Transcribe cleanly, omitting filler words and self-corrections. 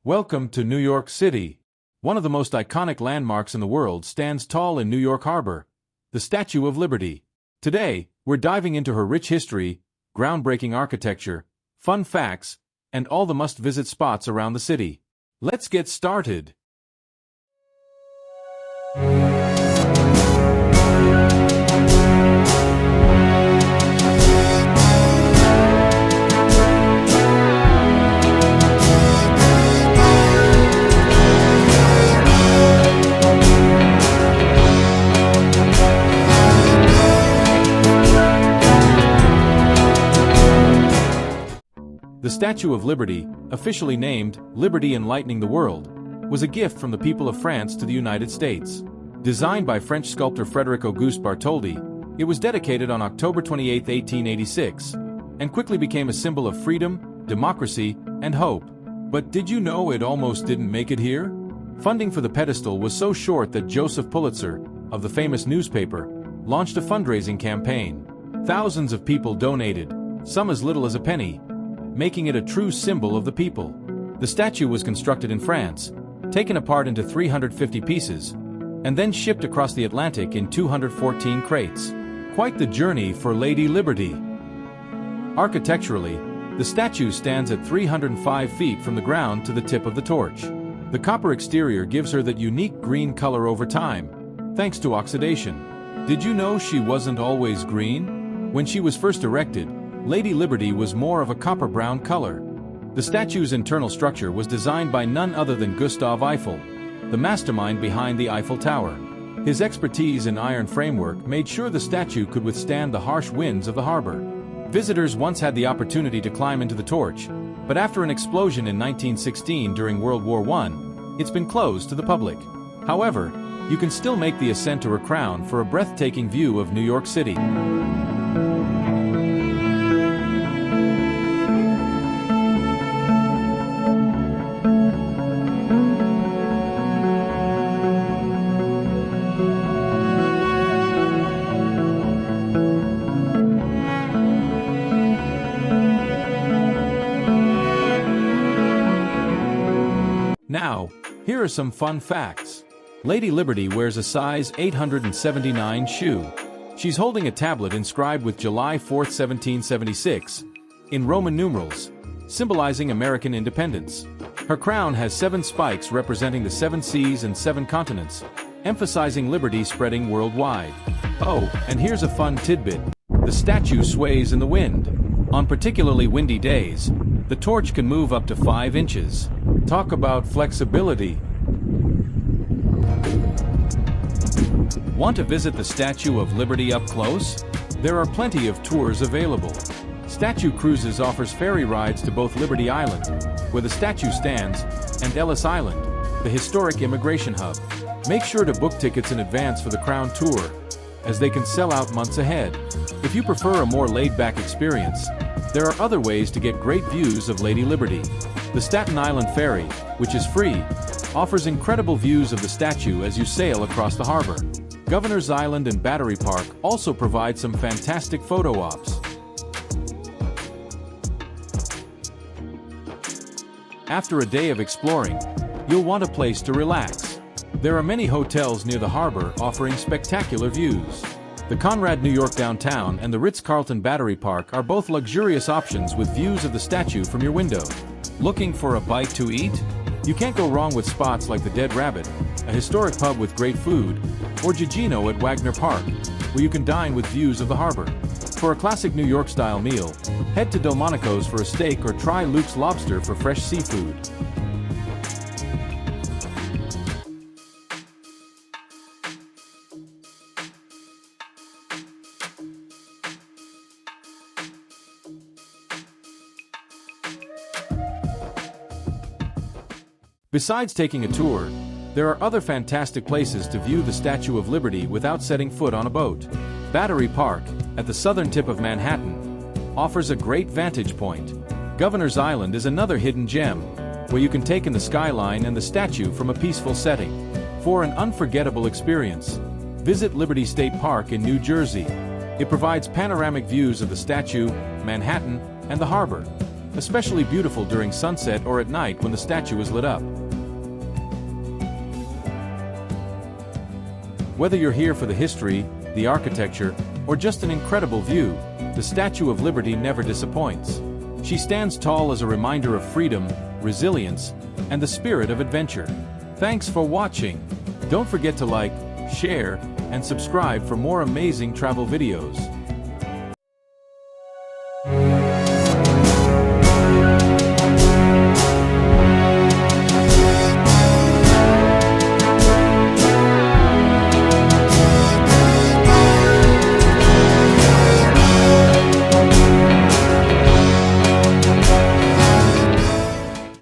Welcome to New York City. One of the most iconic landmarks in the world stands tall in New York Harbor, the Statue of Liberty. Today, we're diving into her rich history, groundbreaking architecture, fun facts, and all the must-visit spots around the city. Let's get started. The Statue of Liberty, officially named Liberty Enlightening the World, was a gift from the people of France to the United States. Designed by French sculptor Frédéric-Auguste Bartholdi, it was dedicated on October 28, 1886, and quickly became a symbol of freedom, democracy, and hope. But did you know it almost didn't make it here? Funding for the pedestal was so short that Joseph Pulitzer, of the famous newspaper, launched a fundraising campaign. Thousands of people donated, some as little as a penny, making it a true symbol of the people. The statue was constructed in France, taken apart into 350 pieces, and then shipped across the Atlantic in 214 crates. Quite the journey for Lady Liberty. Architecturally, the statue stands at 305 feet from the ground to the tip of the torch. The copper exterior gives her that unique green color over time, thanks to oxidation. Did you know she wasn't always green? When she was first erected, Lady Liberty was more of a copper-brown color. The statue's internal structure was designed by none other than Gustave Eiffel, the mastermind behind the Eiffel Tower. His expertise in iron framework made sure the statue could withstand the harsh winds of the harbor. Visitors once had the opportunity to climb into the torch, but after an explosion in 1916 during World War I, it's been closed to the public. However, you can still make the ascent to her crown for a breathtaking view of New York City. Now, here are some fun facts. Lady Liberty wears a size 879 shoe. She's holding a tablet inscribed with July 4, 1776, in Roman numerals, symbolizing American independence. Her crown has 7 spikes representing the 7 seas and 7 continents, emphasizing liberty spreading worldwide. Oh, and here's a fun tidbit. The statue sways in the wind. On particularly windy days, the torch can move up to 5 inches. Talk about flexibility. Want to visit the Statue of Liberty up close? There are plenty of tours available. Statue Cruises offers ferry rides to both Liberty Island, where the statue stands, and Ellis Island, the historic immigration hub. Make sure to book tickets in advance for the Crown Tour, as they can sell out months ahead. If you prefer a more laid-back experience, there are other ways to get great views of Lady Liberty. The Staten Island Ferry, which is free, offers incredible views of the statue as you sail across the harbor. Governor's Island and Battery Park also provide some fantastic photo ops. After a day of exploring, you'll want a place to relax. There are many hotels near the harbor offering spectacular views. The Conrad New York Downtown and the Ritz-Carlton Battery Park are both luxurious options with views of the statue from your window. Looking for a bite to eat? You can't go wrong with spots like the Dead Rabbit, a historic pub with great food, or Gigino at Wagner Park, where you can dine with views of the harbor. For a classic New York-style meal, head to Delmonico's for a steak or try Luke's Lobster for fresh seafood. Besides taking a tour, there are other fantastic places to view the Statue of Liberty without setting foot on a boat. Battery Park, at the southern tip of Manhattan, offers a great vantage point. Governor's Island is another hidden gem, where you can take in the skyline and the statue from a peaceful setting. For an unforgettable experience, visit Liberty State Park in New Jersey. It provides panoramic views of the statue, Manhattan, and the harbor. especially beautiful during sunset or at night when the statue is lit up. Whether you're here for the history, the architecture, or just an incredible view, the Statue of Liberty never disappoints. She stands tall as a reminder of freedom, resilience, and the spirit of adventure. Thanks for watching. Don't forget to like, share, and subscribe for more amazing travel videos.